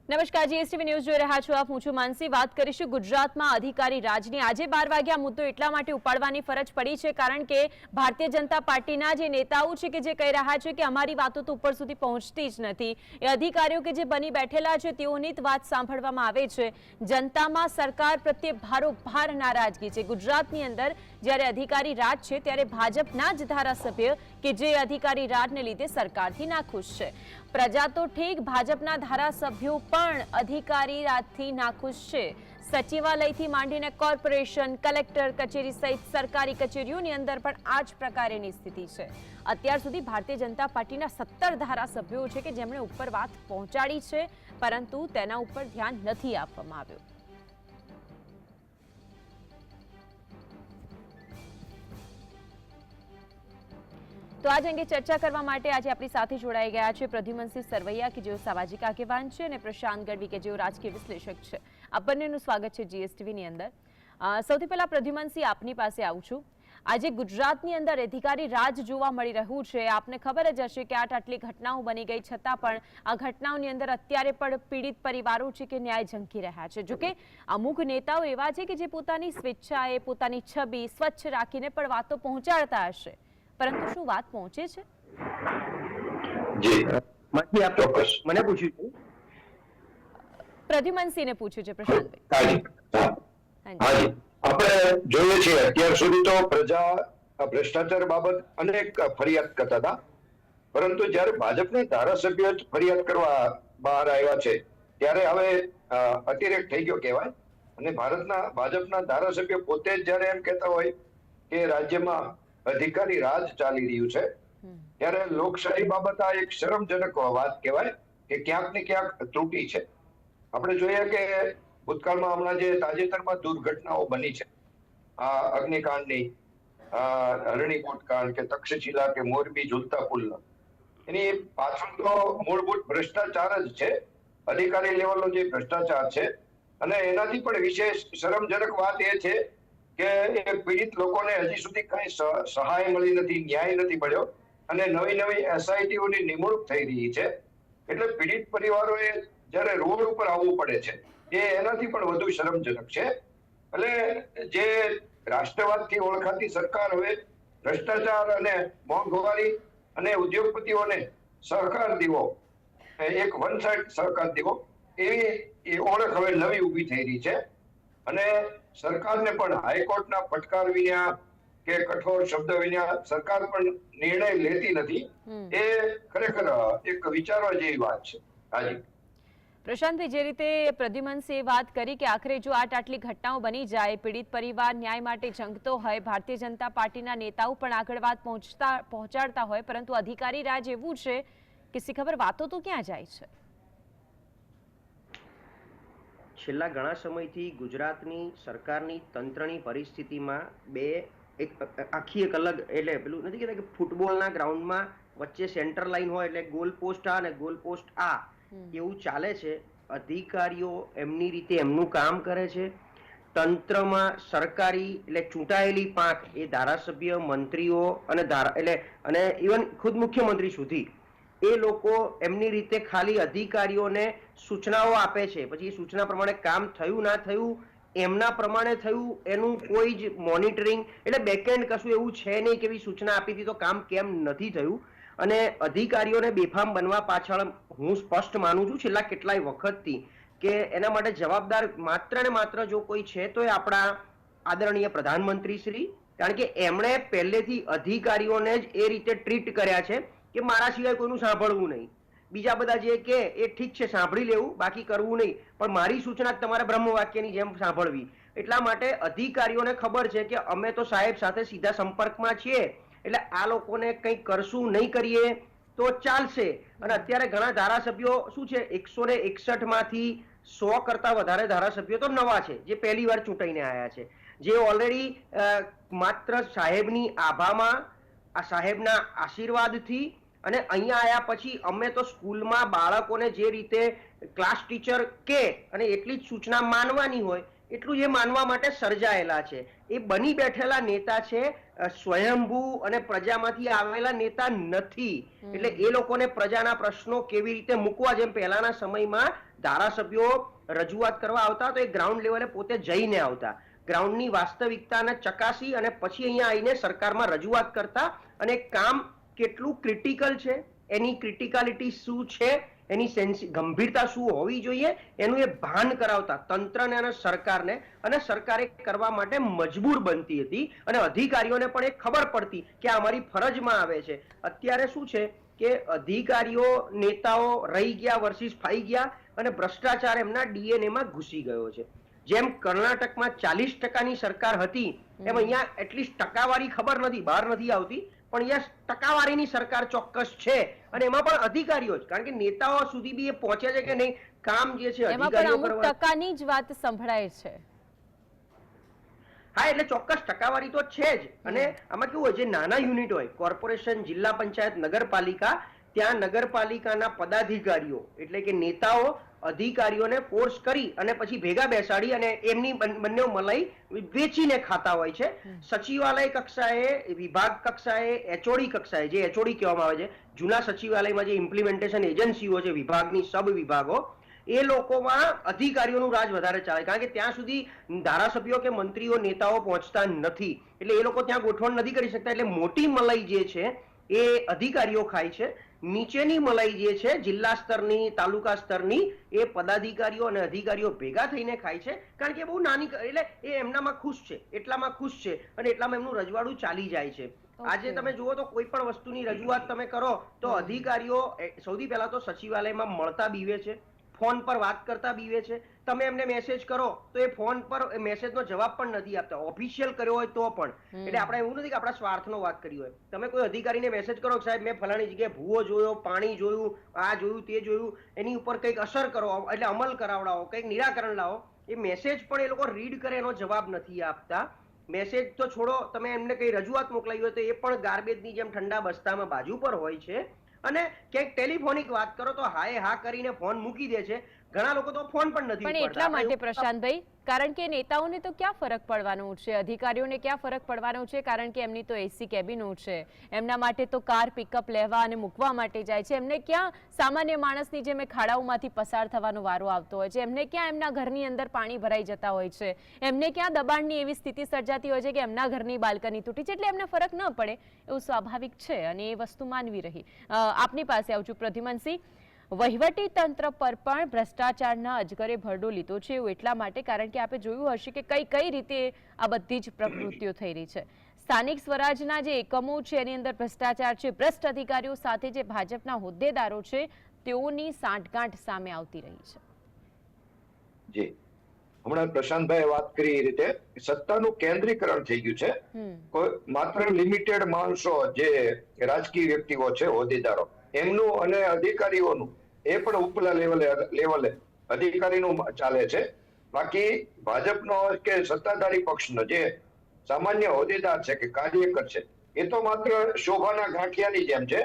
નમસ્કાર, GSTV news જોઈ રહ્યા છો આપ. હું છું માનસી. વાત કરીશું ગુજરાતમાં અધિકારી રાજની. આજે 12 વાગ્યા મુદ્દો એટલા માટે ઉપાડવાની ફરજ પડી છે કારણ કે ભારતીય જનતા પાર્ટીના જે નેતાઓ છે કે જે કહી રહ્યા છે કે અમારી વાતો તો ઉપર સુધી પહોંચતી જ નથી, એ અધિકારીઓ કે જે બની બેઠેલા છે તેઓની જ વાત સાંભળવામાં આવે છે. જનતામાં સરકાર પ્રત્યે ભારોભાર નારાજગી છે. ગુજરાતની અંદર જ્યારે અધિકારી રાજ છે ત્યારે ભાજપના જ ધારાસભ્ય કે જે અધિકારી રાજને લીધે સરકારથી નાખુશ છે. પ્રજા તો ઠીક, ભાજપના ધારાસભ્યો પણ અધિકારી રાજથી નાખુશ છે. સચિવાલયથી માંડીને કોર્પોરેશન, કલેક્ટર કચેરી સહિત સરકારી કચેરીઓની અંદર પણ આ જ પ્રકારની સ્થિતિ છે. અત્યાર સુધી ભારતીય જનતા પાર્ટીના 17 ધારાસભ્યો છે કે જેમણે ઉપર વાત પહોંચાડી છે, પરંતુ તેના ઉપર ધ્યાન નથી આપવામાં આવ્યું. તો આજ અંગે ચર્ચા કરવા માટે આજે આપણી સાથે જોડાઈ ગયા છે પ્રદ્યુમનસિંહ સરવૈયા કે જેઓ સામાજિક આગેવાન છે અને પ્રશાંત ગઢવી કે જેઓ રાજકીય વિશ્લેષક છે. આ બંનેનું સ્વાગત છે જીએસટીવીની અંદર. સૌથી પહેલા પ્રદ્યુમનસિંહ આપની પાસે આવું છું. આજે ગુજરાતની અંદર અધિકારી રાજ જોવા મળી રહ્યું છે. આપને ખબર જ હશે કે આટલી ઘટનાઓ બની ગઈ છતાં પણ આ ઘટનાઓની અંદર અત્યારે પણ પીડિત પરિવારો છે કે ન્યાય ઝંખી રહ્યા છે. જોકે અમુક નેતાઓ એવા છે કે જે પોતાની સ્વેચ્છાએ પોતાની છબી સ્વચ્છ રાખીને પણ વાતો પહોંચાડતા હશે, પરંતુ શું વાત પહોંચે છે? જી માંથી આપ ચોક્કસ મને પૂછ્યું છે. પ્રદ્યુમનસિંહને પૂછ્યું છે પ્રશાંતભાઈ. હાજી, આપણે જોઈએ છીએ અત્યાર સુધી તો પ્રજા ભ્રષ્ટાચાર બાબત અનેક ફરિયાદ કરતા હતા, પરંતુ જ્યારે ભાજપના ધારાસભ્યો ફરિયાદ કરવા બહાર આવ્યા છે ત્યારે હવે અતિરેક થઈ ગયો કહેવાય. અને ભાજપના ધારાસભ્યો પોતે જ જ્યારે એમ કહેતા હોય કે રાજ્યમાં અધિકારી રાજ ચાલી રહ્યું છે, ત્યારે લોકશાહી બાબત આ એક શરમજનક વાત કહેવાય કે ક્યાંક ને ક્યાંક ત્રુટી છે. આપણે જોઈએ કે ભૂતકાળમાં હમણાં જે તાજેતરમાં દુર્ઘટનાઓ બની છે, આ અગ્નિકાંડની, હરણીકોટ કાંડ કે તક્ષશિલા કે મોરબી ઝૂલતા પુલનો, એની પાછળ તો મૂળભૂત ભ્રષ્ટાચાર જ છે, અધિકારી લેવલનો જે ભ્રષ્ટાચાર છે. અને એનાથી પણ વિશેષ શરમજનક વાત એ છે કે એ પીડિત લોકોને હજી સુધી કઈ સહાય મળી નથી, ન્યાય નથી મળ્યો અને નવી એસઆઈટીઓની નિમણૂક થઈ રહી છે. એટલે પીડિત પરિવારોએ જ્યારે રોડ ઉપર આવવું પડે છે એ એનાથી પણ વધુ શરમજનક છે. એટલે જે રાષ્ટ્રવાદથી ઓળખાતી સરકાર હવે ભ્રષ્ટાચાર અને મોંઘવારી અને ઉદ્યોગપતિઓને સહકાર દેવો, એક વન સાઇડ સહકાર દેવો, એવી ઓળખ હવે નવી ઊભી થઈ રહી છે. અને સરકારને પણ હાઈકોર્ટના ફટકાર વિના કે કઠોર શબ્દ વિના સરકાર પણ નિર્ણય લેતી નથી. એ ખરેખર એક વિચારવા જેવી વાત છે. હાજી પ્રશાંતભાઈ, જે રીતે પ્રદ્યુમનસિંહે વાત કરી કે આખરે જો આટલી ઘટનાઓ બની જાય, પીડિત પરિવાર ન્યાય માટે ઝંખતો હોય, ભારતીય જનતા પાર્ટીના નેતાઓ પણ આગળ વાત પહોંચાડતા હોય, પરંતુ અધિકારી રાજ એવું છે કે સી ખબર વાતો તો ક્યાં જાય છે. છેલ્લા ઘણા સમયથી ગુજરાતની સરકારની તંત્રની પરિસ્થિતિમાં આખી એક અલગ, એટલે પેલું નથી કહેતા કે ફૂટબોલના ગ્રાઉન્ડમાં વચ્ચે સેન્ટર લાઈન હોય એટલે ગોલ પોસ્ટ આ અને ગોલ પોસ્ટ આ, એવું ચાલે છે. અધિકારીઓ એમની રીતે એમનું કામ કરે છે. તંત્રમાં સરકારી એટલે ચૂંટાયેલી પાંખ, એ ધારાસભ્ય, મંત્રીઓ અને ઇવન ખુદ મુખ્યમંત્રી સુધી, એ લોકો એમની રીતે ખાલી અધિકારીઓને સૂચનાઓ આપે છે. પછી એ સૂચના પ્રમાણે કામ થયું ના થયું, એમના પ્રમાણે થયું, એનું કોઈ જ મોનિટરિંગ એટલે બેકએન્ડ કશું એવું છે નહીં કે એવી સૂચના આપી હતી તો કામ કેમ નથી થયું. અને અધિકારીઓને બેફામ બનવા પાછળ હું સ્પષ્ટ માનું છું છેલ્લા કેટલાય વખતથી કે એના માટે જવાબદાર માત્ર ને માત્ર જો કોઈ છે તો એ આપણા આદરણીય પ્રધાનમંત્રી શ્રી, કારણ કે એમણે પહેલેથી અધિકારીઓને જ એ રીતે ટ્રીટ કર્યા છે કે મારા સિવાય કોઈનું સાંભળવું નહીં. બીજા બધા જે કે એ ઠીક છે સાંભળી લેવું, બાકી કરવું નહીં, પણ મારી સૂચના તમારે બ્રહ્મવાક્યની જેમ સાંભળવી. એટલા માટે અધિકારીઓને ખબર છે કે અમે તો સાહેબ સાથે સીધા સંપર્કમાં છીએ, એટલે આ લોકોને કંઈ કરશું નહીં કરીએ તો ચાલશે. અને અત્યારે ઘણા ધારાસભ્યો શું છે, 161 માંથી 100 કરતા વધારે ધારાસભ્યો તો નવા છે જે પહેલી વાર ચૂંટાઈને આવ્યા છે, જે ઓલરેડી માત્ર સાહેબની આભામાં, આ સાહેબના આશીર્વાદથી અને અહીંયા આવ્યા પછી અમે તો સ્કૂલમાં બાળકોને જે રીતે ક્લાસ ટીચર કે અને એટલી જ સૂચના માનવાની હોય એટલું એ માનવા માટે સર્જાયેલા છે. એ બની બેઠેલા નેતા છે, સ્વયંભૂ અને પ્રજામાંથી આવેલા નેતા નથી. એટલે એ લોકોને પ્રજાના પ્રશ્નો કેવી રીતે મૂકવા, જેમ પહેલાના સમયમાં ધારાસભ્યો રજૂઆત કરવા આવતા તો એ ગ્રાઉન્ડ લેવલે પોતે જઈને આવતા, ગ્રાઉન્ડની વાસ્તવિકતાને ચકાસી અને પછી અહીંયા આવીને સરકારમાં રજૂઆત કરતા, અને કામ કેટલું ક્રિટિકલ છે, એની ક્રિટિકાલિટી શું છે, એની ગંભીરતા શું હોવી જોઈએ, એનું એ ભાન કરાવતા તંત્રને અને સરકારને, અને સરકારે કરવા માટે મજબૂર બનતી હતી અને અધિકારીઓને પણ એ ખબર પડતી કે આ અમારી ફરજમાં આવે છે. અત્યારે શું છે કે અધિકારીઓ નેતાઓ રહી ગયા વર્સિસ ફાઈ ગયા અને ભ્રષ્ટાચાર એમના ડીએનએ માં ઘૂસી ગયો છે. જેમ કર્ણાટકમાં 40% સરકાર હતી, એમ અહીંયા એટલીસ્ટ ટકાવારી ખબર નથી, બહાર નથી આવતી, પણ અહીંયા ટકાવારીની સરકાર ચોક્કસ છે, અને એમાં પણ અધિકારીઓ જ, કારણ કે નેતાઓ સુધી બી એ પહોંચે છે કે નહીં, કામ જે છે એમાં પણ અમુક ટકાની જ વાત સંભળાય છે. હા, એટલે ચોક્કસ ટકાવારી તો છે જ. અને આમાં કેવું હોય, જે નાના યુનિટ હોય, કોર્પોરેશન, જિલ્લા પંચાયત, નગરપાલિકા, ત્યાં નગરપાલિકાના પદાધિકારીઓ એટલે કે નેતાઓ અધિકારીઓને ફોર્સ કરી અને પછી ભેગા બેસાડી અને એમની બંને મલાઈ વેચીને ખાતા હોય છે. સચિવાલય કક્ષાએ, વિભાગ કક્ષાએ, એચઓડી કક્ષાએ, જે એચઓડી કહેવામાં આવે છે, જૂના સચિવાલયમાં જે ઇમ્પ્લિમેન્ટેશન એજન્સીઓ છે, વિભાગની સબ વિભાગો, એ લોકોમાં અધિકારીઓનું રાજ વધારે ચાલે, કારણ કે ત્યાં સુધી ધારાસભ્યો કે મંત્રીઓ, નેતાઓ પહોંચતા નથી, એટલે એ લોકો ત્યાં ગોઠવણ નથી કરી શકતા. એટલે મોટી મલાઈ જે છે એ અધિકારીઓ ખાય છે. નીચેની મલાઈ જે છે, જિલ્લા સ્તરની, તાલુકા સ્તરની, એ પદાધિકારીઓ અને અધિકારીઓ ભેગા થઈને ખાય છે, કારણ કે બહુ નાની, એટલે એ એમનામાં ખુશ છે, એટલામાં ખુશ છે, અને એટલામાં એમનું રજવાડું ચાલી જાય છે. આજે તમે જુઓ તો કોઈ પણ વસ્તુની રજૂઆત તમે કરો તો અધિકારીઓ સૌથી પહેલા તો સચિવાલયમાં મળતા બીવે છે, ફોન પર વાત કરતા બીવે છે. તમે એમને મેસેજ કરો તો એ ફોન પર મેસેજનો જવાબ પણ નથી આપતા, ઓફિશિયલ કર્યો હોય તો પણ. એટલે આપણે એવું નથી કે આપણા સ્વાર્થનો વાત કરી હોય. તમે કોઈ અધિકારીને મેસેજ કરો, સાહેબ મેં ફલાણી જગ્યાએ ભૂવો જોયો, પાણી જોયું, આ જોયું, તે જોયું, એની ઉપર કંઈક અસર કરો, એટલે અમલ કરાવડાવો, કંઈક નિરાકરણ લાવો, એ મેસેજ પણ એ લોકો રીડ કરે, એનો જવાબ નથી આપતા. મેસેજ તો છોડો, તમે એમને કઈ રજૂઆત મોકલાવી હોય તો એ પણ ગાર્બેજની જેમ ઠંડા બસ્તામાં બાજુ પર હોય છે. અને ક્યાંક ટેલિફોનિક વાત કરો તો હાય હા કરીને ફોન મૂકી દે છે. ઘણા લોકો તો ફોન પણ નથી પણ એટલા માટે પ્રશાંતભાઈ, કારણ કે નેતાઓને તો ક્યાં ફરક પડવાનો છે, અધિકારીઓને ક્યાં ફરક પડવાનો છે, કારણ કે એમની તો એસી કેબિનો છે, એમના માટે તો કાર પિકઅપ લેવા અને મૂકવા માટે જાય છે. એમને ક્યાં સામાન્ય માણસની જેમ ખાડાઓમાંથી પસાર થવાનો વારો આવતો હોય છે, એમને ક્યાં એમના ઘરની અંદર પાણી ભરાઈ જતા હોય છે, એમને ક્યાં દબાણની એવી સ્થિતિ સર્જાતી હોય છે કે એમના ઘરની બાલ્કની તૂટી છે. એટલે એમને ફરક ન પડે એવું સ્વાભાવિક છે, અને એ વસ્તુ માનવી રહી. આપની પાસે આવું છું પ્રદ્યુમનસિંહ. વહીવટી તંત્ર પર પણ ભ્રષ્ટાચારના અજગરે ભરડો લીધો છે, એવું એટલા માટે કારણ કે આપણે જોયું હશે કે કઈ રીતે આ બધી જ પ્રવૃત્તિઓ થઈ રહી છે. સ્થાનિક સ્વરાજના જે એકમો છે એની અંદર ભ્રષ્ટાચાર છે, ભ્રષ્ટ અધિકારીઓ સાથે જે ભાજપના હોદ્દેદારો છે તેઓની સાંઠગાંઠ સામે આવતી રહી છે. જી, હમણાં પ્રશાંતભાઈ વાત કરી એ રીતે સત્તાનું કેન્દ્રીકરણ થઈ ગયું છે. માત્ર લિમિટેડ માણસો, જે રાજકીય વ્યક્તિઓ છે, હોદ્દેદારો, એમનું અને અધિકારીઓનું, એ પણ ઉપલા લેવલે અધિકારીનું ચાલે છે. બાકી ભાજપનો કે સત્તાધારી પક્ષનો જે સામાન્ય હોદ્દેદાર છે કે કાર્યકર છે, એ તો માત્ર શોભાના ગાંઠિયાની જેમ છે.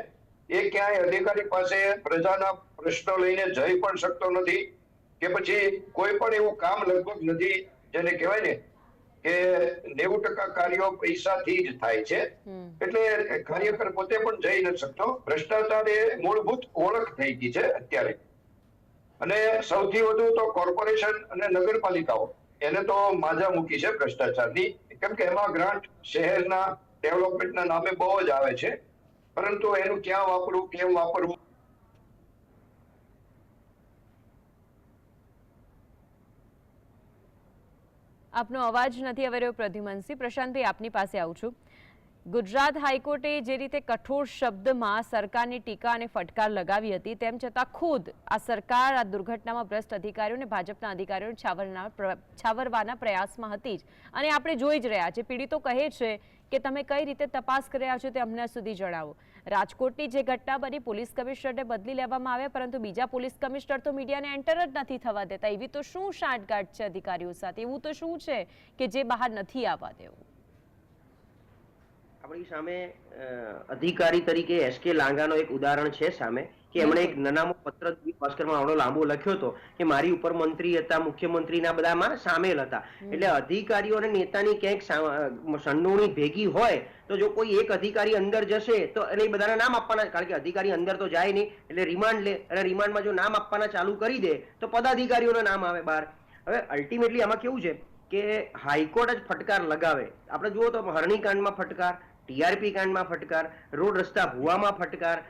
એ ક્યાંય અધિકારી પાસે પ્રજાના પ્રશ્નો લઈને જઈ પણ શકતો નથી, કે પછી કોઈ પણ એવું કામ લગભગ નથી જેને કહેવાય ને કે 90% કાર્યો પૈસાથી જ થાય છે. એટલે કાર્યકર પોતે પણ જઈ નથી શકતો. ભ્રષ્ટાચાર એ મૂળભૂત ઓળખ થઈ ગઈ છે અત્યારે. અને સૌથી વધુ તો કોર્પોરેશન અને નગરપાલિકાઓ એને તો માજા મૂકી છે ભ્રષ્ટાચારની, કેમ કે એમાં ગ્રાન્ટ શહેરના ડેવલપમેન્ટના નામે બહુ જ આવે છે, પરંતુ એનું ક્યાં વાપરવું, કેમ વાપરવું. આપનો અવાજ નથી આવી રહ્યો પ્રદ્યુમનસિંહ. પ્રશાંતભાઈ, આપની પાસે આવું છું. ગુજરાત હાઈકોર્ટે જે રીતે કઠોર શબ્દમાં સરકારની ટીકા અને ફટકાર લગાવી હતી, તેમ છતાં ખુદ આ સરકાર આ દુર્ઘટનામાં ભ્રષ્ટ અધિકારીઓને, ભાજપના અધિકારીઓને છાવરવાના પ્રયાસમાં હતી જ. અને આપણે જોઈ જ રહ્યા છે, પીડિતો કહે છે કે તમે કઈ રીતે તપાસ કરી રહ્યા છો તે અમને સુધી જણાવો. રાજકોટની જે ઘટના બની, પોલીસ કમિશનરને બદલી લેવામાં આવ્યા, પરંતુ બીજા પોલીસ કમિશનર તો મીડિયાને એન્ટર જ નથી થવા દેતા. એવી તો શું સાંઠગાંઠ છે અધિકારીઓ સાથે? એવું તો શું છે કે જે બહાર નથી આવવા દેવું? આપણી સામે અધિકારી તરીકે એસકે લાંગાનો એક ઉદાહરણ છે સામે, કે એમણે એક નાનામો પત્ર ભાસ્કરમાં આવડો લાંબો લખ્યો હતો કે મારી ઉપર મંત્રી હતા, મુખ્યમંત્રીના બધામાં સામેલ હતા. એટલે અધિકારીઓ અને નેતાની ક્યાંક સંડોવણી ભેગી હોય તો જો કોઈ એક અધિકારી અંદર જશે તો એને બધાના નામ આપવાના, કારણ કે અધિકારી અંદર તો જાય નહીં, એટલે રિમાન્ડ લે અને રિમાન્ડમાં જો નામ આપવાના ચાલુ કરી દે તો પદાધિકારીઓના નામ આવે બહાર. હવે અલ્ટિમેટલી આમાં કેવું છે કે હાઈકોર્ટ જ ફટકાર લગાવે. આપણે જુઓ તો હરણી કાંડમાં ફટકાર, ટીઆરપી કાંડમાં ફટકાર, રોડ રસ્તા ભૂવામાં ફટકાર,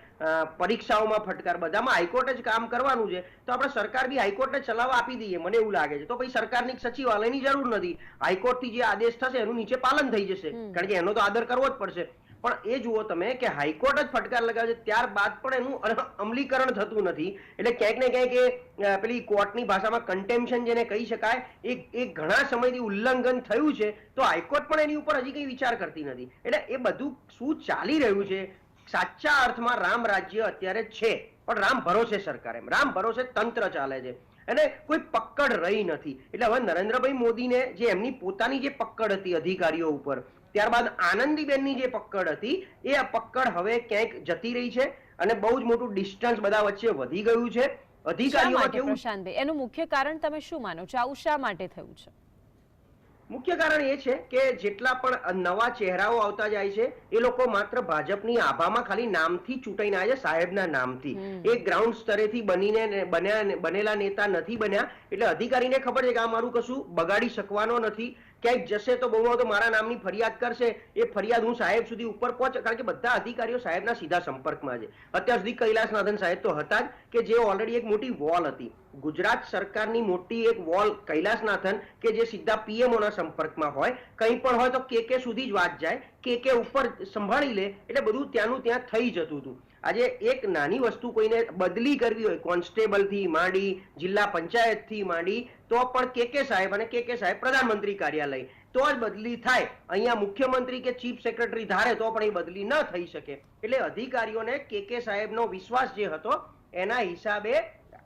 પરીક્ષાઓમાં ફટકાર, બધામાં હાઈકોર્ટ જ કામ કરવાનું છે. તો આપણે સરકાર બી હાઈકોર્ટને ચલાવવા આપી દઈએ, મને એવું લાગે છે. તો પછી સરકારની સચિવાલયની જરૂર નથી. હાઈકોર્ટથી જે આદેશ થશે એનું નીચે પાલન થઈ જશે, કારણ કે એનો તો આદર કરવો જ પડશે. પણ એ જુઓ તમે કે હાઈકોર્ટ જ ફટકાર લગાવે છે, ત્યારબાદ પણ એનું અમલીકરણ થતું નથી. એટલે ક્યાંક ને ક્યાંક એ પેલી કોર્ટની ભાષામાં કન્ટેમ્પશન જેને કહી શકાય એ ઘણા સમયથી ઉલ્લંઘન થયું છે. તો હાઈકોર્ટ પણ એની ઉપર હજી કઈ વિચાર કરતી નથી. એટલે એ બધું શું ચાલી રહ્યું છે, સાચા અર્થમાં રામ રાજ્ય અત્યારે છે, પણ રામ ભરોસે સરકાર, એમ રામ ભરોસે તંત્ર ચાલે છે અને કોઈ પકડ રહી નથી. એટલે હવે નરેન્દ્રભાઈ મોદીને જે એમની પોતાની જે પકડ હતી અધિકારીઓ ઉપર, ત્યારબાદ આનંદીબેનની જે પકડ હતી એ આ પકડ હવે ક્યાંક જતી રહી છે અને બહુ જ મોટું ડિસ્ટન્સ બધા વચ્ચે વધી ગયું છે. અધિકારીઓમાં કેવું, પ્રશાંતભાઈ, એનું મુખ્ય કારણ તમે શું માનો છો? આવું શા માટે થયું છે? મુખ્ય કારણ એ છે કે જેટલા પણ નવા ચહેરાઓ આવતા જાય છે એ લોકો માત્ર ભાજપની આભામાં ખાલી નામથી ચૂંટાઈને આવ્યા છે, સાહેબના નામથી. એ ગ્રાઉન્ડ સ્તરેથી બનેલા નેતા નથી બન્યા. એટલે અધિકારીને ખબર છે કે આ મારું કશું બગાડી શકવાનો નથી. ક્યાંક જશે તો બહુ તો મારા નામની ફરિયાદ કરશે, એ ફરિયાદ હું સાહેબ સુધી ઉપર પહોંચે, કારણ કે બધા અધિકારીઓ સાહેબના સીધા સંપર્કમાં છે. અત્યાર સુધી કૈલાસનાથન સાહેબ તો હતા જ, કે જે ઓલરેડી એક મોટી વોલ હતી ગુજરાત સરકારની, મોટી એક વોલ કૈલાસનાથન, કે જે સીધા પીએમઓના સંપર્કમાં હોય. કંઈ પણ હોય તો કે સુધી જ વાત જાય, કે ઉપર સંભાળી લે, એટલે બધું ત્યાંનું ત્યાં થઈ જતું હતું. આજે એક નાની વસ્તુ કોઈને બદલી કરવી હોય, કોન્સ્ટેબલ થી માંડી જિલ્લા પંચાયત થી માંડી, તો પણ કે સાહેબ અને કે સાહેબ પ્રધાનમંત્રી કાર્યાલય તો જ બદલી થાય. અહીંયા મુખ્યમંત્રી કે ચીફ સેક્રેટરી ધારે તો પણ એ બદલી ન થઈ શકે. એટલે અધિકારીઓને કે સાહેબનો વિશ્વાસ જે હતો એના હિસાબે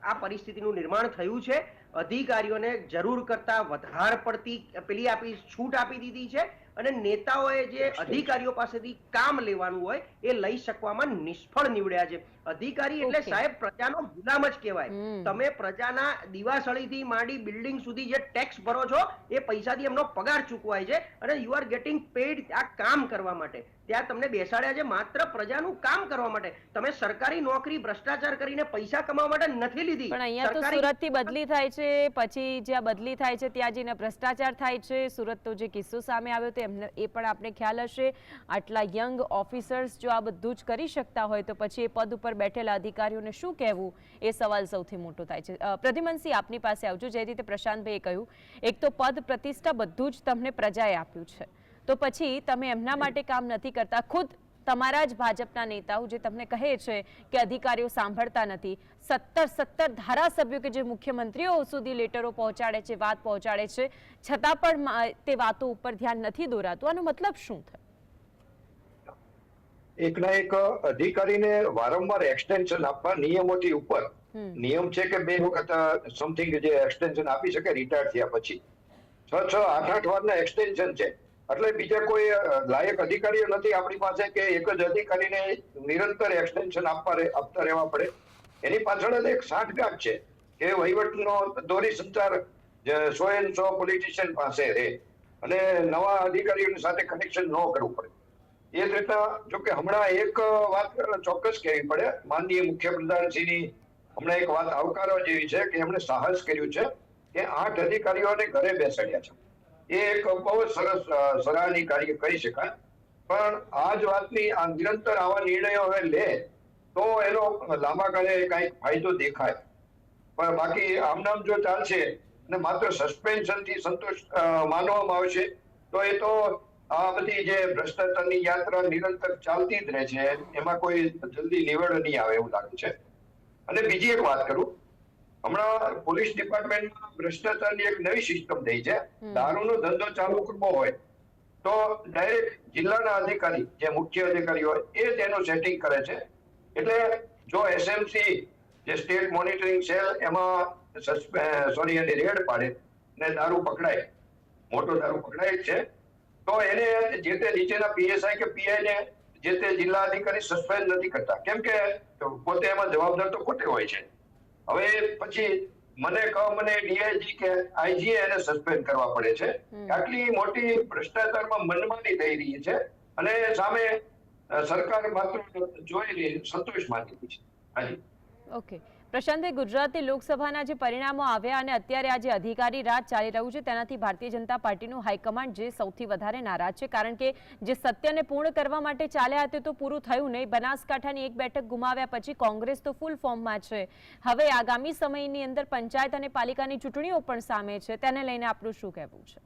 આ પરિસ્થિતિનું નિર્માણ થયું છે. અધિકારીઓને જરૂર કરતા વધારે પડતી પેલી આપી છૂટ આપી દીધી છે અને નેતાઓએ જે અધિકારીઓ પાસેથી કામ લેવાનું હોય એ લઈ શકવામાં નિષ્ફળ નીવડ્યા છે. અધિકારી એટલે સાહેબ પ્રજાનો ગુલામ જ કહેવાય. તમે પ્રજાના દિવાસળીથી માંડી બિલ્ડિંગ સુધી જે ટેક્સ ભરો છો એ પૈસાથી એમનો પગાર ચૂકવાય છે અને યુ આર ગેટિંગ પેઇડ આ કામ કરવા માટે. ત્યાં તમને બેસાડ્યા છે માત્ર પ્રજાનું કામ કરવા માટે. તમે સરકારી નોકરી ભ્રષ્ટાચાર કરીને પૈસા કમાવા માટે નથી લીધી. પણ અહીંયા તો સુરતથી બદલી થાય છે, પછી જ્યાં બદલી થાય છે ત્યાં જઈને ભ્રષ્ટાચાર થાય છે. સુરત તો જે કિસ્સો સામે આવ્યો તો એમને એ પણ આપને ખ્યાલ હશે. આટલા યંગ ઓફિસર્સ જો આ બધું જ કરી શકતા હોય તો પછી એ પદ ઉપર બેઠેલા અધિકારીઓને શું કહેવું, એ સવાલ સૌથી મોટો થાય છે. પ્રદ્યુમનસિંહ, આપની પાસે આવજો. જે રીતે પ્રશાંતભાઈએ કહ્યું, એક તો પદ પ્રતિષ્ઠા બધું જ તમને પ્રજાએ આપ્યું છે, તો પછી તમે એમના માટે કામ નથી કરતા. ખુદ તમારા જ ભાજપના નેતાઓ જે તમને કહે છે કે અધિકારીઓ સાંભળતા નથી, 17 ધારાસભ્યો કે જે મુખ્યમંત્રીઓ સુધી લેટરો પહોંચાડે છે, વાત પહોંચાડે છે, છતાં પણ તે વાતો ઉપર ધ્યાન નથી દોરાતું. આનો મતલબ શું થાય? એકના એક અધિકારીને વારંવાર એક્સટેન્શન આપવા નિયમોથી ઉપર નિયમ છે કે 2 વખત સમથિંગ જે એક્સટેન્શન આપી શકે રિટાયર થયા પછી. 6 8 વારના એક્સટેન્શન છે. એટલે બીજા કોઈ લાયક અધિકારીઓ નથી આપણી પાસે કે એક જ અધિકારીને નિરંતર એક્સટેન્શન આપતા રહેવા પડે. એની પાછળ જ એક સાંઠગાંઠ છે કે વહીવટનો દોરી સંચાર 100% પોલિટિશિયન પાસે રહે અને નવા અધિકારીઓની સાથે કનેક્શન ન કરવું પડે. એ જ રીતના જો કે હમણાં એક વાત ચોક્કસ કહેવી પડે, માનનીય મુખ્યપ્રધાનશ્રીની હમણાં એક વાત આવકારવા જેવી છે કે એમણે સાહસ કર્યું છે કે 8 અધિકારીઓને ઘરે બેસાડ્યા છે. એ એક બહુ સરસ સરાહનીય કાર્ય કરી શકાય. પણ આ જ વાતની આ નિરંતર આવા નિર્ણયો હવે લે તો એનો લાંબા ગાળે કઈક ફાયદો દેખાય. પણ બાકી આમનામ જો ચાલશે અને માત્ર સસ્પેન્શનથી સંતોષ માનવામાં આવશે તો એ તો આ બધી જે ભ્રષ્ટાચારની યાત્રા નિરંતર ચાલતી જ રહે છે, એમાં કોઈ જલ્દી નિવેડો નહીં આવે એવું લાગે છે. અને બીજી એક વાત કરું, હમણાં પોલીસ ડિપાર્ટમેન્ટમાં ભ્રષ્ટાચારની એક નવી સિસ્ટમ થઈ છે. દારૂનો ધંધો ચાલુ કરવો હોય તો ડાયરેક્ટ જિલ્લાના અધિકારી જે મુખ્ય અધિકારી હોય એ તેનું સેટિંગ કરે છે. એટલે જો એસએમસી જે સ્ટેટ મોનિટરિંગ સેલ એમાં એની રેડ પાડે ને દારૂ પકડાય, મોટો દારૂ પકડાય છે, તો એને જે તે નીચેના પીએસઆઈ કે પીઆઈ ને જે તે જિલ્લા અધિકારી સસ્પેન્ડ નથી કરતા, કેમ કે પોતે એમાં જવાબદાર તો પોતે હોય છે. હવે પછી મને ડીઆઈજી કે આઈજી એને સસ્પેન્ડ કરવા પડે છે. આટલી મોટી ભ્રષ્ટાચારમાં મનમાની થઈ રહી છે અને સામે સરકાર માત્ર જોઈ સંતોષ માની રહી છે. હાજી. ઓકે પ્રશાંતભાઈ, ગુજરાતની લોકસભાના જે પરિણામો આવ્યા અને અત્યારે આ જે અધિકારી રાજ ચાલી રહ્યું છે તેનાથી ભારતીય જનતા પાર્ટીનું હાઈકમાન્ડ જે સૌથી વધારે નારાજ છે, કારણ કે જે સત્યને પૂર્ણ કરવા માટે ચાલ્યા હતા તો પૂરું થયું નહીં. બનાસકાંઠાની એક બેઠક ગુમાવ્યા પછી કોંગ્રેસ તો ફૂલ ફોર્મમાં છે. હવે આગામી સમયની અંદર પંચાયત અને પાલિકાની ચૂંટણીઓ પણ સામે છે, તેને લઈને આપનું શું કહેવું છે?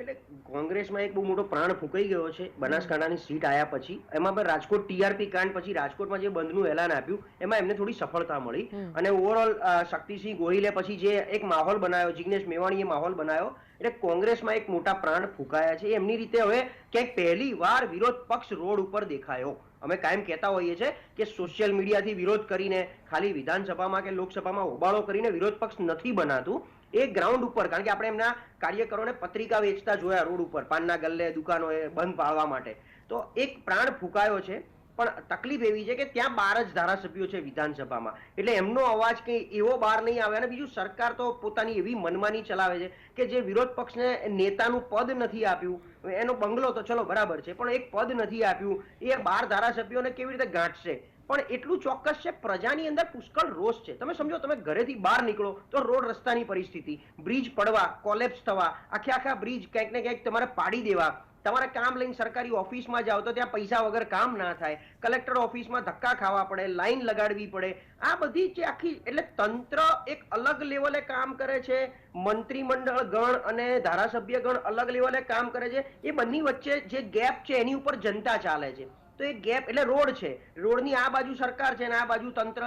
એટલે કોંગ્રેસમાં એક બહુ મોટો પ્રાણ ફૂંકાઈ ગયો છે બનાસકાંઠાની સીટ આવ્યા પછી. એમાં પણ રાજકોટ ટીઆરપી કાંડ પછી રાજકોટમાં જે બંધનું એલાન આપ્યું એમાં એમને થોડી સફળતા મળી અને ઓવરઓલ શક્તિસિંહ ગોહિલે પછી જે એક માહોલ બનાવ્યો, જિગ્નેશ મેવાણીએ માહોલ બનાવ્યો, એટલે કોંગ્રેસમાં એક મોટા પ્રાણ ફૂંકાયા છે. એમની રીતે હવે ક્યાંક પહેલી વાર વિરોધ પક્ષ રોડ ઉપર દેખાયો. અમે કાયમ કહેતા હોઈએ છીએ કે સોશિયલ મીડિયાથી વિરોધ કરીને, ખાલી વિધાનસભામાં કે લોકસભામાં હોબાળો કરીને વિરોધ પક્ષ નથી બનાતું. એ ગ્રાઉન્ડ ઉપર, કારણ કે આપણે એમના કાર્યકરોને પત્રિકા વેચતા જોયા રોડ ઉપર, પાનના ગલ્લે દુકાનોએ બંધ પાડવા માટે. તો એક પ્રાણ ફૂંકાયો છે. પણ તકલીફ એવી છે કે ત્યાં 12 જ ધારાસભ્યો છે વિધાનસભામાં, એટલે એમનો અવાજ કંઈ એવો બહાર નહીં આવે. અને બીજું, સરકાર તો પોતાની એવી મનમાની ચલાવે છે કે જે વિરોધ પક્ષને નેતાનું પદ નથી આપ્યું, એનો બંગલો તો ચલો બરાબર છે, પણ એક પદ નથી આપ્યું, એ 12 ધારાસભ્યોને કેવી રીતે ગાંઠશે? પણ એટલું ચોક્કસ છે, પ્રજાની અંદર પુષ્કળ રોષ છે. તમે સમજો, તમે ઘરેથી બહાર નીકળો તો રોડ રસ્તાની પરિસ્થિતિ, બ્રિજ પડવા, કોલેપ્સ થવા, આખા બ્રિજ ક્યાંક ને ક્યાંક તમારે પાડી દેવા. તમારે કામ લઈને સરકારી ઓફિસમાં જાઓ તો ત્યાં પૈસા વગર કામ ના થાય, કલેક્ટર ઓફિસમાં ધક્કા ખાવા પડે, લાઈન લગાડવી પડે. આ બધી જે આખી, એટલે તંત્ર એક અલગ લેવલે કામ કરે છે, મંત્રીમંડળ ગણ અને ધારાસભ્ય ગણ અલગ લેવલે કામ કરે છે. એ બંને વચ્ચે જે ગેપ છે એની ઉપર જનતા ચાલે છે. તો એ ગેપ એટલે રોડ છે, રોડની આ બાજુ સરકાર છે અને આ બાજુ તંત્ર,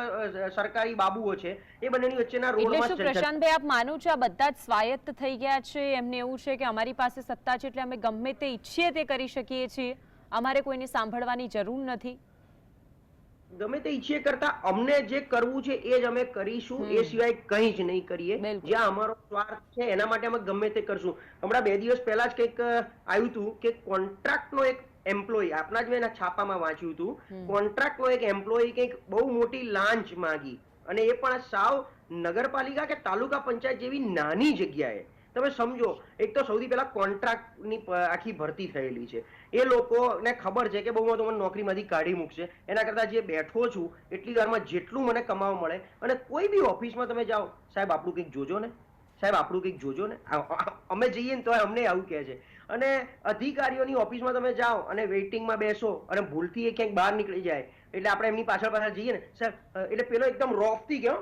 સરકારી બાબુઓ છે, એ બંનેની વચ્ચેના રોડમાં. એટલે શું પ્રશાંતભાઈ આપ માનો છો આ બધા જ સ્વાયત્ત થઈ ગયા છે? એમને એવું છે કે અમારી પાસે સત્તા છે એટલે અમે ગમે તે ઈચ્છીએ તે કરી શકીએ છીએ, અમારે કોઈને સાંભળવાની જરૂર નથી? ગમે તે ઈચ્છીએ કરતા અમને જે કરવું છે એ જ અમે કરીશું, એ સિવાય કંઈ જ નહીં કરીએ. જ્યાં અમારો સ્વાર્થ છે એના માટે અમે ગમે તે કરશું. હમણાં 2 દિવસ પહેલા જ કંઈક આવ્યું હતું કે કોન્ટ્રાક્ટનો એક એમ્પ્લોય, આપના જ મેં છાપામાં વાંચ્યું હતું, કોન્ટ્રાક્ટનો એક એમ્પ્લોય કંઈક બહુ મોટી લાંચ માંગી, અને એ પણ સાવ નગરપાલિકા કે તાલુકા પંચાયત જેવી નાની જગ્યાએ. તમે સમજો, એક તો સૌથી પહેલા કોન્ટ્રાક્ટની આખી ભરતી થયેલી છે, એ લોકોને ખબર છે કે બહુ તો મને નોકરીમાંથી કાઢી મૂકશે, એના કરતા જે બેઠો છું એટલી વારમાં જેટલું મને કમાવા મળે. અને કોઈ બી ઓફિસમાં તમે જાઓ, સાહેબ આપણું કંઈક જોજો ને, સાહેબ આપણું કંઈક જોજો ને, અમે જઈએ ને તો અમને આવું કહે છે. અને અધિકારીઓની ઓફિસમાં તમે જાઓ અને વેઇટિંગમાં બેસો અને ભૂલથી એ ક્યાંક બહાર નીકળી જાય એટલે આપણે એમની પાછળ જઈએ ને, સર, એટલે પેલો એકદમ રોફથી ગયો,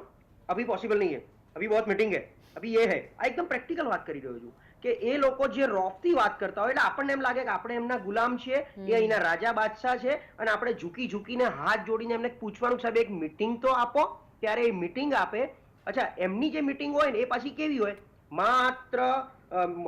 અભી પોસિબલ નહીં હે, અભી બહુત મીટિંગ હે, અભી એ હે. આ એકદમ પ્રેક્ટિકલ વાત કરી રહ્યો છું કે એ લોકો જે રોફથી વાત કરતા હોય એટલે આપણને એમ લાગે કે આપણે એમના ગુલામ છીએ, એ અહીંના રાજા બાદશાહ છે, અને આપણે ઝૂકીને હાથ જોડીને એમને પૂછવાનું, સાહેબ એક મીટિંગ તો આપો. ત્યારે એ મીટિંગ આપે. અચ્છા, એમની જે મીટિંગ હોય ને એ પાછી કેવી હોય? માત્ર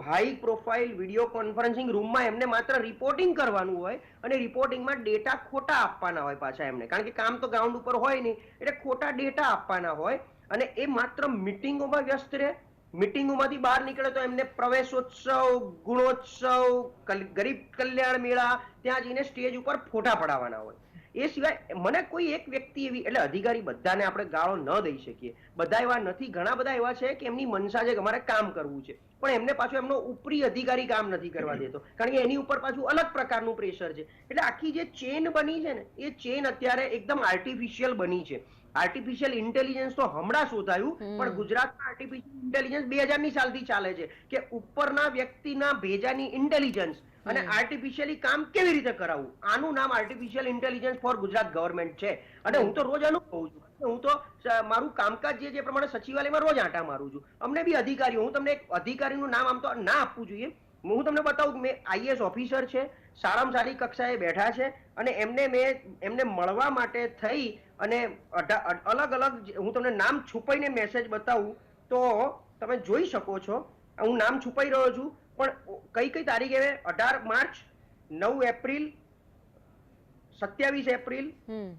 હાઈ પ્રોફાઇલ વિડીયો કોન્ફરન્સિંગ રૂમમાં એમને માત્ર રિપોર્ટિંગ કરવાનું હોય, અને રિપોર્ટિંગમાં ડેટા ખોટા આપવાના હોય પાછા એમને, કારણ કે કામ તો ગ્રાઉન્ડ ઉપર હોય નહીં, એટલે ખોટા ડેટા આપવાના હોય. અને એ માત્ર મિટિંગોમાં વ્યસ્ત રહે. મિટિંગોમાંથી બહાર નીકળે તો એમને પ્રવેશોત્સવ, ગુણોત્સવ, ગરીબ કલ્યાણ મેળા, ત્યાં જઈને સ્ટેજ ઉપર ફોટા પડાવવાના હોય. એ સિવાય મને કોઈ એક વ્યક્તિ એવી, એટલે અધિકારી બધાને આપણે ગાળો ન દઈ શકીએ, બધા એવા નથી, ઘણા બધા એવા છે કે એમની મનસા છે કે અમારે કામ કરવું છે, પણ એમને પાછું એમનો ઉપરી અધિકારી કામ નથી કરવા દેતો, કારણ કે એની ઉપર પાછું અલગ પ્રકારનું પ્રેશર છે. એટલે આખી જે ચેન બની છે ને, એ ચેન અત્યારે એકદમ આર્ટિફિશિયલ બની છે. આર્ટિફિશિયલ ઇન્ટેલિજન્સ તો હમણાં શોધાયું, પણ ગુજરાતમાં આર્ટિફિશિયલ ઇન્ટેલિજન્સ 2000ની સાલથી ચાલે છે કે ઉપરના વ્યક્તિના ભેજાની ઇન્ટેલિજન્સ અને આર્ટિફિશિયલી કામ કેવી રીતે કરાવવું, આનું નામ artificial intelligence for Gujarat government છે. અને હું તો રોજ અનુભવું છું, હું તો મારું કામકાજ જે પ્રમાણે સચિવાલયમાં રોજ આંટા મારું છું. અમને બી અધિકારીઓ, હું તમને એક અધિકારીનું નામ આમ તો ના આપવું જોઈએ, હું તમને બતાવું, મેં આઈએએસ ઓફિસર છે, સારામાં સારી કક્ષાએ બેઠા છે, અને એમને મળવા માટે થઈ અને અલગ અલગ, હું તમને નામ છુપાઈને મેસેજ બતાવું તો તમે જોઈ શકો છો, હું નામ છુપાઈ રહ્યો છું, પણ કઈ તારીખે? 18 માર્ચ, 9 એપ્રિલ, 27 એપ્રિલ,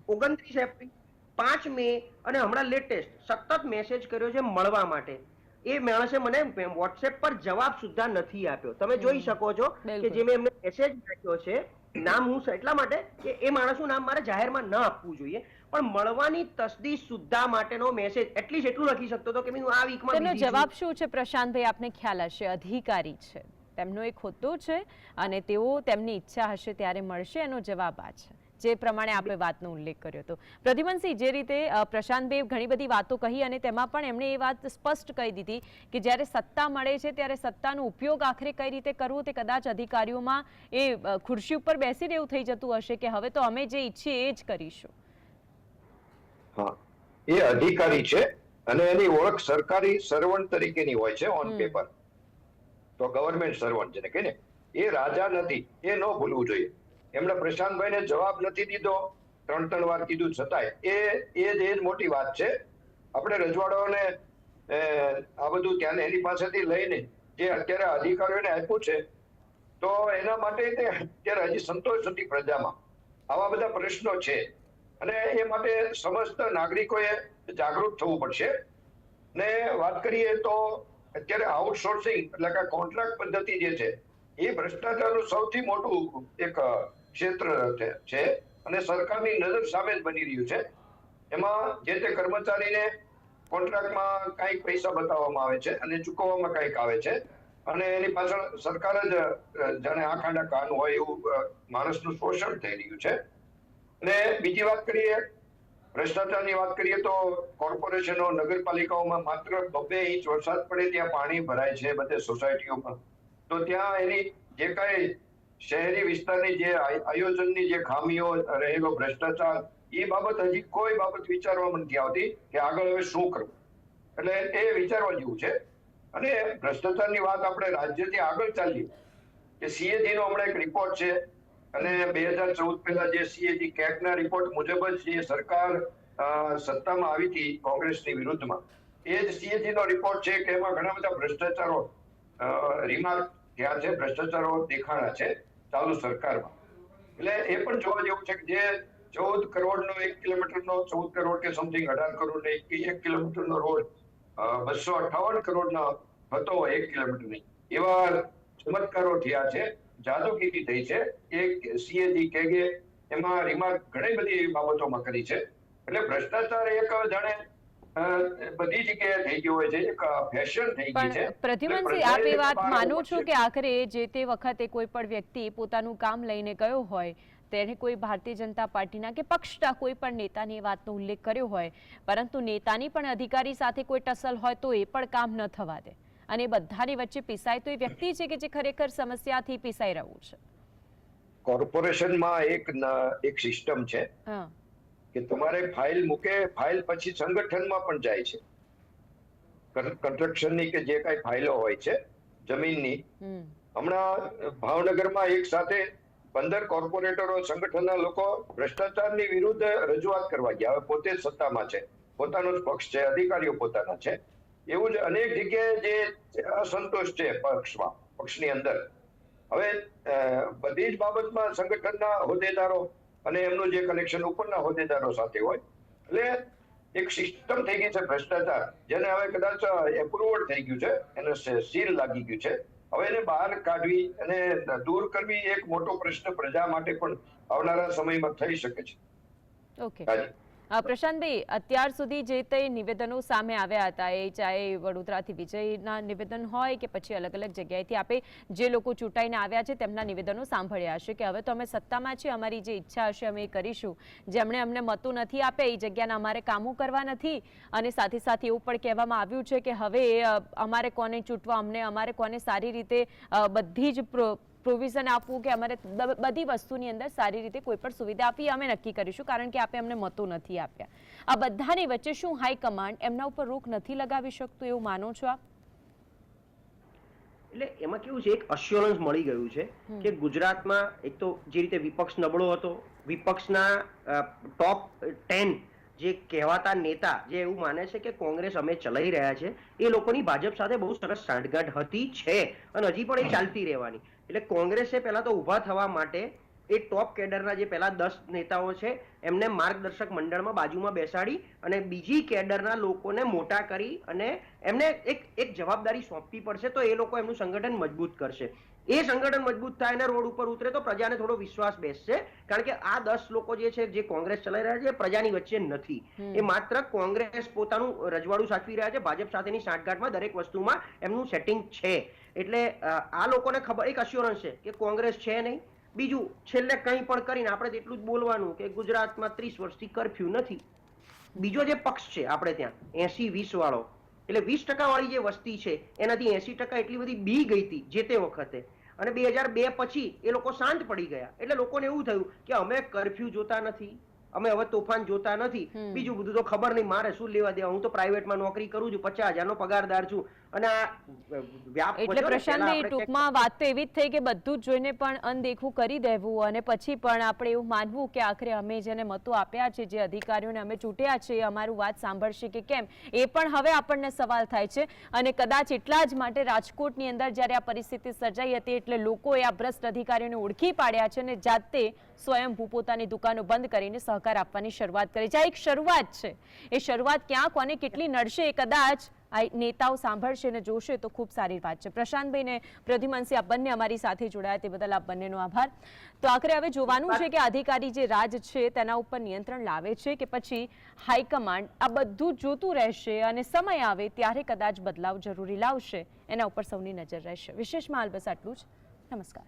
29 એપ્રિલ, 5 મે, અને હમણાં લેટેસ્ટ સતત મેસેજ કર્યો છે મળવા માટે. એ માણસે મને વોટ્સએપ પર જવાબ સુદ્ધા નથી આપ્યો. તમે જોઈ શકો છો કે જે મેં એમને મેસેજ નાખ્યો છે નામ હું એટલા માટે કે એ માણસનું નામ મારે જાહેરમાં ન આપવું જોઈએ, પણ મળવાની તસદીશ સુદ્ધા માટેનો મેસેજ એટલીસ્ટ એટલું લખી શકતો હતો કે હું આ વીકમાં તેમનો busy છું. જવાબ શું છે પ્રશાંતભાઈ? આપને ખ્યાલ હશે, અધિકારી છે, તેમનો એક હોદ્દો છે અને તેઓ તેમની ઈચ્છા હશે ત્યારે મળશે, એનો જવાબ આ છે, જે પ્રમાણે આપણે વાતનો ઉલ્લેખ કર્યો હતો. પ્રદ્યુમનસિંહ, જે રીતે પ્રશાંતભાઈ ઘણી બધી વાતો કહી અને તેમાં પણ એમણે એ વાત સ્પષ્ટ કહી દીધી કે જ્યારે સત્તા મળે છે ત્યારે સત્તાનો ઉપયોગ આખરે કઈ રીતે કરવો તે કદાચ અધિકારીઓમાં એ ખુરશી ઉપર બેસીને એવું થઈ જતું હશે કે હવે તો અમે જે ઈચ્છીએ એ જ કરીશું. હા, એ અધિકારી છે અને એની ઓળખ સરકારી સર્વન્ટ તરીકેની હોય છે ઓન પેપર. તો ગવર્નમેન્ટ સર્વન્ટ જેને કહે ને, એ રાજા નથી, એ ન ભૂલવું જોઈએ. એમણે પ્રશાંતભાઈને જવાબ નથી દીધો, 3 વાર કીધું છતાંય એ જ મોટી વાત છે. આપણે રજવાડાઓને આ બધું ત્યાં એની પાસેથી લઈને જે અત્યારે અધિકારીઓને આપ્યું છે, તો એના માટે અત્યારે હજી સંતોષ નથી પ્રજામાં. આવા બધા પ્રશ્નો છે અને એ માટે સમસ્ત નાગરિકોએ જાગૃત થવું પડશે. ને વાત કરીએ તો અત્યારે આઉટસોર્સિંગ એટલે કે કોન્ટ્રાક્ટ પદ્ધતિ જે છે એ ભ્રષ્ટાચારનું સૌથી મોટું એક ક્ષેત્ર છે અને સરકારની નજર સામે જ બની રહ્યું છે. એમાં જે તે કર્મચારીને કોન્ટ્રાક્ટમાં કાંઈક પૈસા બતાવવામાં આવે છે અને ચૂકવવામાં કાંઈક આવે છે અને એની પાછળ સરકાર જ જાણે આખાંડા કાન હોય એવું માણસનું શોષણ થઈ રહ્યું છે. અને બીજી વાત કરીએ, ભ્રષ્ટાચારની વાત કરીએ તો કોર્પોરેશનો, નગરપાલિકાઓમાં માત્ર 2 ઇંચ વરસાદ પડે ત્યાં પાણી ભરાય છે બધે સોસાયટીઓમાં. તો ત્યાં એની જે કાંઈ શહેરી વિસ્તારની જે આયોજનની જે ખામીઓ, રહેલો ભ્રષ્ટાચાર, એ બાબત હજી કોઈ બાબત વિચારવામાં નથી આવતી કે આગળ હવે શું કરવું. એટલે એ વિચારવા જેવું છે. અને ભ્રષ્ટાચારની વાત આપણે રાજ્યથી આગળ ચાલીએ કે CAG નો હમણાં એક રિપોર્ટ છે અને 2014 પહેલા જે CAG કેગના રિપોર્ટ મુજબ જ જે સરકાર સત્તામાં આવી હતી કોંગ્રેસની વિરુદ્ધમાં, એ જ CAG નો રિપોર્ટ છે કે એમાં ઘણા બધા ભ્રષ્ટાચારો રિમાર્ક થયા છે, ભ્રષ્ટાચારો દેખાણા છે ચાલુ સરકારમાં. એટલે એ પણ જોવા જેવું છે કે જે 14 કરોડનો 1 કિલોમીટરનો 14 કરોડ કે સમથિંગ 18 કરોડ 1 કિલોમીટરનો રોડ 258 કરોડનો હતો 1 કિલોમીટરની, એવા ચમત્કારો થયા છે, જાદુગીરી થઈ છે. એક CAG કેગે એમાં રિમાર્ક ઘણી બધી બાબતોમાં કરી છે. એટલે ભ્રષ્ટાચાર એક જાણે બધી જગ્યાએ થઈ ગયો હોય છે, એક ફેશન થઈ ગઈ છે. પણ પ્રદ્યુમનસિંહ, આપ એ વાત માનો છો કે આખરે જે તે વખતે કોઈ પણ વ્યક્તિ પોતાનું કામ લઈને ગયો હોય, તેને કોઈ ભારતીય જનતા પાર્ટીના કે પક્ષના કોઈ પણ નેતાની એ વાતનો ઉલ્લેખ કર્યો હોય, પરંતુ નેતાની પણ અધિકારી સાથે કોઈ ટસલ હોય તો એ પણ કામ ન થવા દે અને બધાની વચ્ચે પીસાય તો એ વ્યક્તિ છે કે જે ખરેખર સમસ્યાથી પીસાઈ રહ્યું છે. કોર્પોરેશનમાં એક સિસ્ટમ છે કે તમારે ફાઇલ મૂકે, ફાઇલ પછી સંગઠનમાં પણ જાય છે. કન્સ્ટ્રક્શનની કે જે કાંઈ ફાઇલો હોય છે જમીનની, હમણાં ભાવનગરમાં એક સાથે 15 કોર્પોરેટરો, સંગઠનના લોકો ભ્રષ્ટાચારની વિરુદ્ધ રજૂઆત કરવા ગયા. હવે પોતે જ સત્તામાં છે, પોતાનો જ પક્ષ છે, અધિકારીઓ પોતાના છે. એવું જ અનેક જગ્યાએ જે અસંતોષ છે પક્ષની અંદર. હવે બધી જ બાબતમાં સંગઠનના હોદ્દેદારો અને એમનું જે કનેક્શન ઉપરના હોદ્દેદારો સાથે હોય, એટલે એક સિસ્ટમ થઈ ગઈ છે ભ્રષ્ટાચાર, જેને હવે કદાચ એપ્રુવલ થઈ ગયું છે, એને સીલ લાગી ગયું છે. હવે એને બહાર કાઢવી અને દૂર કરવી એક મોટો પ્રશ્ન પ્રજા માટે પણ આવનારા સમયમાં થઈ શકે છે. ઓકે પ્રશાંતભાઈ, અત્યાર સુધી જે તે નિવેદનો સામે આવ્યા હતા, એ ચાહે વડોદરાથી વિજયના નિવેદન હોય કે પછી અલગ અલગ જગ્યાએથી આપે જે લોકો ચૂંટાઈને આવ્યા છે તેમના નિવેદનો સાંભળ્યા હશે કે હવે તો અમે સત્તામાં છીએ, અમારી જે ઈચ્છા હશે અમે એ કરીશું, જેમણે અમને મતો નથી આપ્યા એ જગ્યાના અમારે કામો કરવા નથી. અને સાથે સાથે એવું પણ કહેવામાં આવ્યું છે કે હવે અમારે કોને ચૂંટવા, અમારે કોને સારી રીતે બધી જ પ્રોવિઝન આપવું કે અમારે બધી વસ્તુની અંદર સારી રીતે કોઈ પણ સુવિધા આપી અમે નક્કી કરીશું, કારણ કે આપે અમને મતો નથી આપ્યા. આ બધાની વચ્ચે શું હાઈકમાન્ડ એમના ઉપર રોક નથી લગાવી શકતું એવું માનો છો આપ? એટલે એમાં કેવું છે, એક અશ્યોરન્સ મળી ગયું છે કે ગુજરાતમાં એક તો જે રીતે વિપક્ષ નબળો હતો, વિપક્ષના ટોપ 10 જે કહેવાતા નેતા જે એવું માને છે કે કોંગ્રેસ અમે ચલાવી રહ્યા છે, એ લોકોની ભાજપ સાથે બહુ સરસ સાંઠગાંઠ હતી, છે અને હજી પણ એ ચાલતી રહેવાની. એટલે કોંગ્રેસે પહેલા તો ઊભા થવા માટે એ ટોપ કેડરના જે પહેલા 10 નેતાઓ છે એમને માર્ગદર્શક મંડળમાં બાજુમાં બેસાડી અને બીજી કેડરના લોકોને મોટા કરી અને એમને એક જવાબદારી સોંપવી પડશે, તો એ લોકો એમનું સંગઠન મજબૂત કરશે. એ સંગઠન મજબૂત થાય અને રોડ ઉપર ઉતરે તો પ્રજાને થોડો વિશ્વાસ બેસશે, કારણ કે આ 10 લોકો જે છે જે કોંગ્રેસ ચલાવી રહ્યા છે પ્રજાની વચ્ચે નથી. એ માત્ર કોંગ્રેસ પોતાનું રજવાડું સાચવી રહ્યા છે, ભાજપ સાથેની સાંઠગાંઠમાં દરેક વસ્તુમાં એમનું સેટિંગ છે. એટલે આ લોકોને ખબર, એક અશ્યોરન્સ છે કે કોંગ્રેસ છે નહીં. બીજું, છેલ્લે કંઈ પણ કરીને આપણે એટલું જ બોલવાનું કે ગુજરાતમાં 30 વર્ષથી કર્ફ્યુ નથી. બીજો જે પક્ષ છે આપણે ત્યાં 80-20 વાળો, એટલે 20% વાળી જે વસ્તી છે એનાથી 80% એટલી બધી બી ગઈ હતી જે તે વખતે, અને 2002 પછી એ લોકો શાંત પડી ગયા. એટલે લોકોને એવું થયું કે અમે કર્ફ્યુ જોતા નથી, અમે હવે તોફાન જોતા નથી, બીજું બધું તો ખબર નહીં, મારે શું લેવા દેવા, હું તો પ્રાઇવેટમાં નોકરી કરું છું, 50,000 નો પગારદાર છું. અને આ વ્યાપ એટલે પ્રશાંતભાઈ ટૂંકમાં વાત તો એવી જ થઈ કે બધું જ જોઈને પણ અનદેખું કરી દેવું અને પછી પણ આપણે એવું માનવું કે આખરે અમે જેને મતો આપ્યા છે, જે અધિકારીઓને અમે ચૂંટ્યા છે, એ અમારું વાત સાંભળશે કે કેમ, એ પણ હવે આપણને સવાલ થાય છે. અને કદાચ એટલા જ માટે રાજકોટની અંદર જ્યારે આ પરિસ્થિતિ સર્જાઈ હતી એટલે લોકોએ આ ભ્રષ્ટ અધિકારીઓને ઓળખી પાડ્યા છે અને જાતે સ્વયંભૂ પોતાની દુકાનો બંધ કરીને સહકાર આપવાની શરૂઆત કરી છે. આ એક શરૂઆત છે. એ શરૂઆત ક્યાં કોને કેટલી નડશે એ કદાચ આ નેતાઓ સાંભળશે અને જોશે તો ખૂબ સારી વાત છે. પ્રશાંતભાઈ ને પ્રદ્યુમનસિંહ, આ બંને અમારી સાથે જોડાયા તે બદલ આપ બંનેનો આભાર. તો આખરે હવે જોવાનું છે કે અધિકારી જે રાજ છે તેના ઉપર નિયંત્રણ લાવે છે કે પછી હાઈકમાન્ડ આ બધું જોતું રહેશે અને સમય આવે ત્યારે કદાચ બદલાવ જરૂરી લાવશે. એના ઉપર સૌની નજર રહેશે. વિશેષમાં હાલ બસ આટલું જ. નમસ્કાર.